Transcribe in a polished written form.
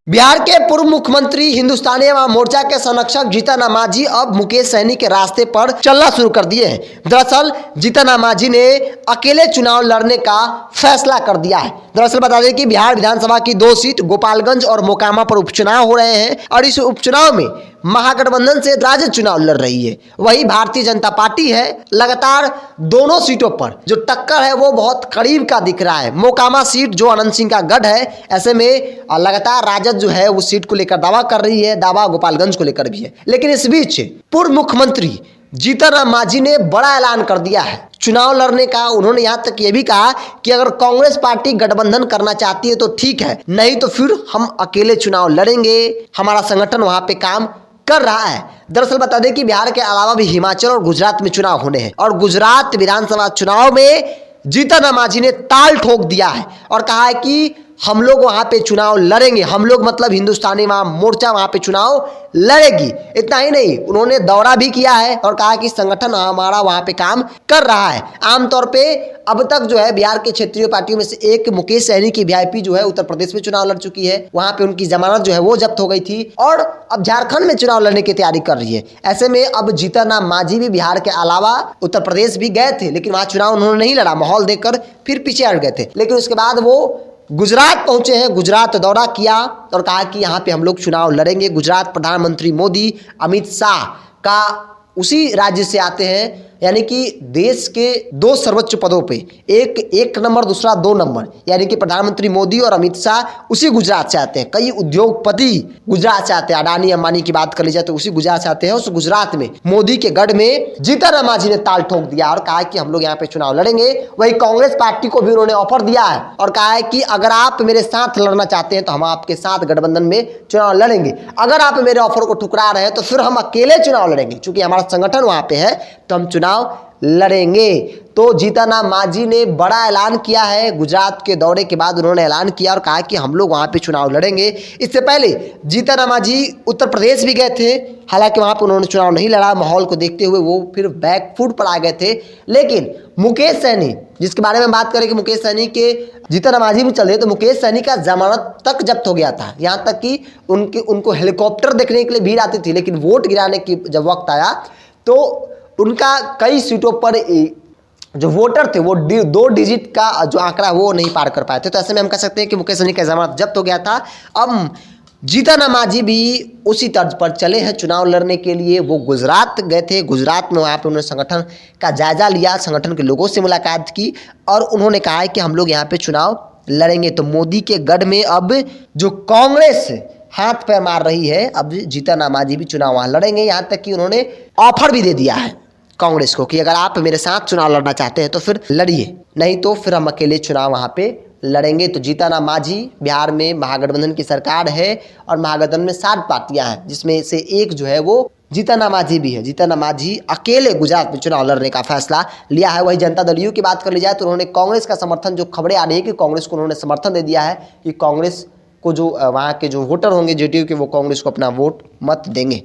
बिहार के पूर्व मुख्यमंत्री हिंदुस्तानी अवाम मोर्चा के संरक्षक जीतन राम मांझी अब मुकेश सहनी के रास्ते पर चलना शुरू कर दिए हैं। दरअसल जीतन राम मांझी ने अकेले चुनाव लड़ने का फैसला कर दिया है। दरअसल बता दें कि बिहार विधानसभा की 2 सीट गोपालगंज और मोकामा पर उपचुनाव हो रहे हैं और इस उपचुनाव में महागठबंधन से राजद चुनाव लड़ रही है। वही भारतीय जनता पार्टी है, लगातार दोनों सीटों पर जो टक्कर है वो बहुत करीब का दिख रहा है। मोकामा सीट जो अनंत सिंह का गढ़ है, ऐसे में लगातार राजद जो है उस सीट को लेकर दावा कर रही है, दावा गोपालगंज को लेकर भी है। लेकिन इस बीच पूर्व मुख्यमंत्री जीतन राम मांझी ने बड़ा ऐलान कर दिया है चुनाव लड़ने का। उन्होंने यहां तक ये भी कहा कि अगर कांग्रेस पार्टी गठबंधन करना चाहती है तो ठीक है, नहीं तो फिर हम अकेले चुनाव लड़ेंगे। हमारा संगठन वहां पे काम कर रहा है। दरअसल बता दें कि बिहार के अलावा भी हिमाचल और गुजरात में चुनाव होने हैं और गुजरात विधानसभा चुनाव में जीतन राम मांझी ने ताल ठोक दिया है और कहा है कि हम लोग वहां पे चुनाव लड़ेंगे। हम लोग मतलब हिंदुस्तानी अवाम मोर्चा वहां पे चुनाव लड़ेगी। इतना ही नहीं, उन्होंने दौरा भी किया है और कहा कि संगठन हमारा वहां पे काम कर रहा है। आमतौर पे अब तक जो है बिहार के क्षेत्रीय पार्टियों में से एक मुकेश सहनी की वीआईपी जो है उत्तर प्रदेश में चुनाव लड़ चुकी है। वहां पे उनकी जमानत जो है वो जब्त हो गई थी और अब झारखंड में चुनाव लड़ने की तैयारी कर रही है। ऐसे में अब जीतन राम मांझी भी बिहार के अलावा उत्तर प्रदेश भी गए थे, लेकिन वहां चुनाव उन्होंने नहीं लड़ा। माहौल देखकर फिर पीछे हट गए थे। लेकिन उसके बाद वो गुजरात पहुंचे हैं, गुजरात दौरा किया और कहा कि यहाँ पे हम लोग चुनाव लड़ेंगे। गुजरात प्रधानमंत्री मोदी अमित शाह का उसी राज्य से आते हैं, यानी कि देश के 2 सर्वोच्च पदों पे, एक नंबर, दूसरा 2 नंबर, यानी कि प्रधानमंत्री मोदी और अमित शाह उसी गुजरात से आते हैं। कई उद्योगपति गुजरात से आते हैं, अडानी अंबानी की बात कर ली जाए तो उसी गुजरात से आते हैं। उस गुजरात में मोदी के गढ़ में जीतन राम मांझी ने ताल ठोक दिया और कहा कि हम लोग यहाँ पे चुनाव लड़ेंगे। वही कांग्रेस पार्टी को भी उन्होंने ऑफर दिया है और कहा है कि अगर आप मेरे साथ लड़ना चाहते हैं तो हम आपके साथ गठबंधन में चुनाव लड़ेंगे। अगर आप मेरे ऑफर को ठुकरा रहे हैं तो फिर हम अकेले चुनाव लड़ेंगे, क्योंकि हमारा संगठन वहां पे है तो हम चुनाव लड़ेंगे। तो जीतन राम मांझी ने बड़ा ऐलान किया है। गुजरात के दौरे के बाद उन्होंने ऐलान किया और कहा कि हम लोग वहां पे चुनाव लड़ेंगे। इससे पहले जीतन राम मांझी उत्तर प्रदेश भी गए थे, हालांकि वहां पे उन्होंने चुनाव नहीं लड़ा। माहौल को देखते हुए वो फिर बैकफुट पर आ गए थे। लेकिन मुकेश सहनी, जिसके बारे में बात करें कि मुकेश सहनी के जीतन राम मांझी भी चले, तो मुकेश सहनी का जमानत तक जब्त हो गया था। यहाँ तक कि उनको हेलीकॉप्टर देखने के लिए भीड़ आती थी, लेकिन वोट गिराने की जब वक्त आया तो उनका कई सीटों पर जो वोटर थे वो 2 डिजिट का जो आंकड़ा वो नहीं पार कर पाए थे। तो ऐसे में हम कह सकते हैं कि मुकेश सहनी का जमानत जब्त हो गया था। अब जीतन राम मांझी भी उसी तर्ज पर चले हैं चुनाव लड़ने के लिए। वो गुजरात गए थे, गुजरात में वहाँ पे उन्होंने संगठन का जायजा लिया, संगठन के लोगों से मुलाकात की और उन्होंने कहा है कि हम लोग यहाँ पे चुनाव लड़ेंगे। तो मोदी के गढ़ में अब जो कांग्रेस हाथ पैर मार रही है, अब जीतन राम मांझी भी चुनाव वहाँ लड़ेंगे। यहाँ तक कि उन्होंने ऑफर भी दे दिया है कांग्रेस को कि अगर आप मेरे साथ चुनाव लड़ना चाहते हैं तो फिर लड़िए, नहीं तो फिर हम अकेले चुनाव वहाँ पे लड़ेंगे। तो जीतन राम मांझी, बिहार में महागठबंधन की सरकार है और महागठबंधन में 7 पार्टियां हैं, जिसमें से एक जो है वो जीतन राम मांझी भी है। जीतन राम मांझी अकेले गुजरात में चुनाव लड़ने का फैसला लिया है। वही जनता दल यू की बात कर ली जाए तो उन्होंने कांग्रेस का समर्थन, जो खबरें आ रही है कि कांग्रेस को उन्होंने समर्थन दे दिया है कि कांग्रेस को जो वहाँ के जो वोटर होंगे जेडीयू के, वो कांग्रेस को अपना वोट मत देंगे।